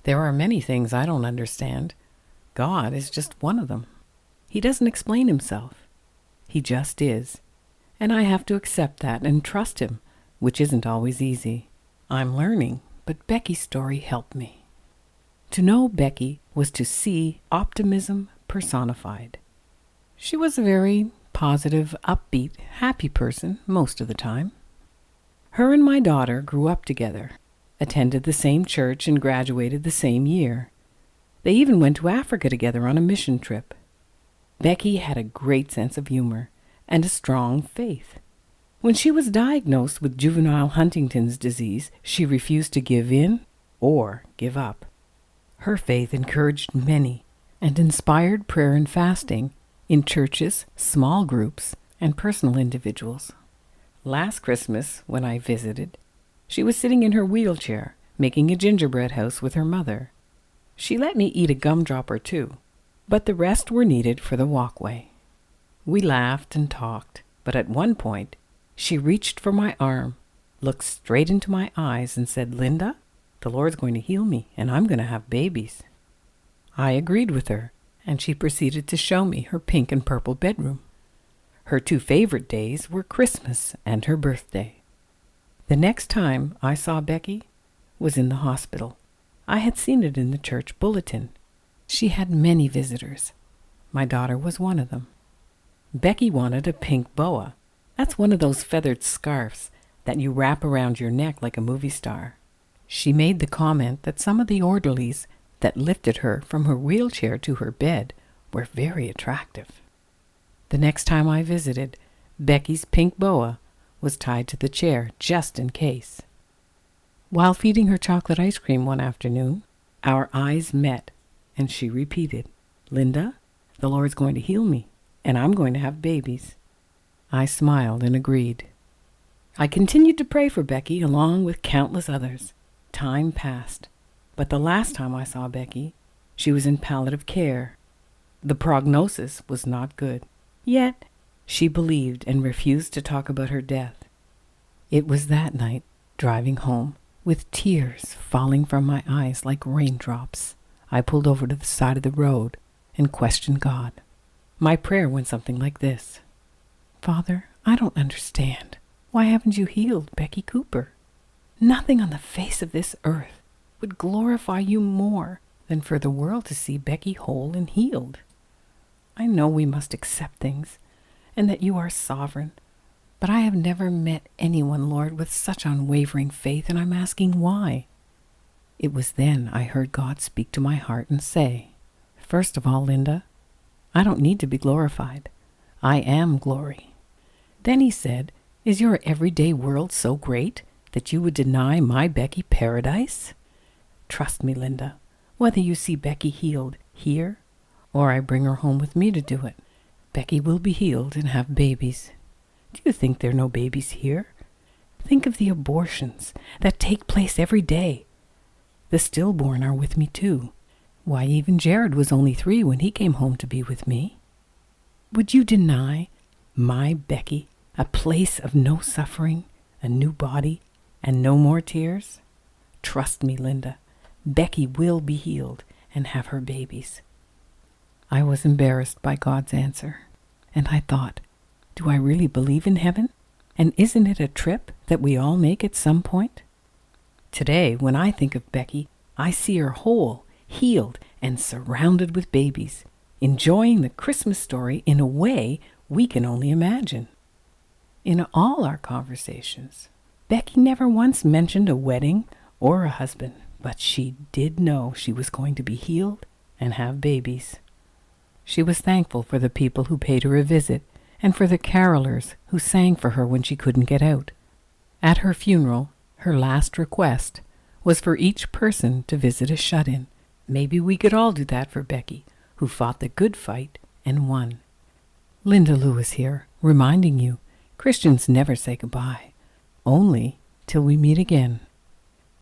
There are many things I don't understand. God is just one of them. He doesn't explain himself. He just is. And I have to accept that and trust him, which isn't always easy. I'm learning, but Becky's story helped me. To know Becky was to see optimism personified. She was a very positive, upbeat, happy person most of the time. Her and my daughter grew up together, attended the same church, and graduated the same year. They even went to Africa together on a mission trip. Becky had a great sense of humor and a strong faith. When she was diagnosed with juvenile Huntington's disease, she refused to give in or give up. Her faith encouraged many and inspired prayer and fasting in churches, small groups, and personal individuals. Last Christmas, when I visited, she was sitting in her wheelchair, making a gingerbread house with her mother. She let me eat a gumdrop or two, but the rest were needed for the walkway. We laughed and talked, but at one point, she reached for my arm, looked straight into my eyes, and said, "Linda, the Lord's going to heal me, and I'm going to have babies." I agreed with her, and she proceeded to show me her pink and purple bedroom. Her two favorite days were Christmas and her birthday. The next time I saw Becky was in the hospital. I had seen it in the church bulletin. She had many visitors. My daughter was one of them. Becky wanted a pink boa. That's one of those feathered scarves that you wrap around your neck like a movie star. She made the comment that some of the orderlies that lifted her from her wheelchair to her bed were very attractive. The next time I visited, Becky's pink boa was tied to the chair just in case. While feeding her chocolate ice cream one afternoon, our eyes met, and she repeated, "Linda, the Lord's going to heal me, and I'm going to have babies." I smiled and agreed. I continued to pray for Becky along with countless others. Time passed, but the last time I saw Becky, she was in palliative care. The prognosis was not good. Yet, she believed and refused to talk about her death. It was that night, driving home, with tears falling from my eyes like raindrops, I pulled over to the side of the road and questioned God. My prayer went something like this: "Father, I don't understand. Why haven't you healed Becky Cooper? Nothing on the face of this earth would glorify you more than for the world to see Becky whole and healed. I know we must accept things and that you are sovereign, but I have never met anyone, Lord, with such unwavering faith, and I'm asking why." It was then I heard God speak to my heart and say, "First of all, Linda, I don't need to be glorified. I am glory." Then he said, "Is your everyday world so great that you would deny my Becky paradise? Trust me, Linda, whether you see Becky healed here or I bring her home with me to do it, Becky will be healed and have babies. Do you think there are no babies here? Think of the abortions that take place every day. The stillborn are with me too. Why, even Jared was only 3 when he came home to be with me. Would you deny my Becky a place of no suffering, a new body, and no more tears? Trust me, Linda, Becky will be healed and have her babies." I was embarrassed by God's answer, and I thought, do I really believe in heaven? And isn't it a trip that we all make at some point? Today, when I think of Becky, I see her whole, healed, and surrounded with babies, enjoying the Christmas story in a way we can only imagine. In all our conversations, Becky never once mentioned a wedding or a husband, but she did know she was going to be healed and have babies. She was thankful for the people who paid her a visit and for the carolers who sang for her when she couldn't get out. At her funeral, her last request was for each person to visit a shut-in. Maybe we could all do that for Becky, who fought the good fight and won. Linda Lewis here, reminding you, Christians never say goodbye, only till we meet again.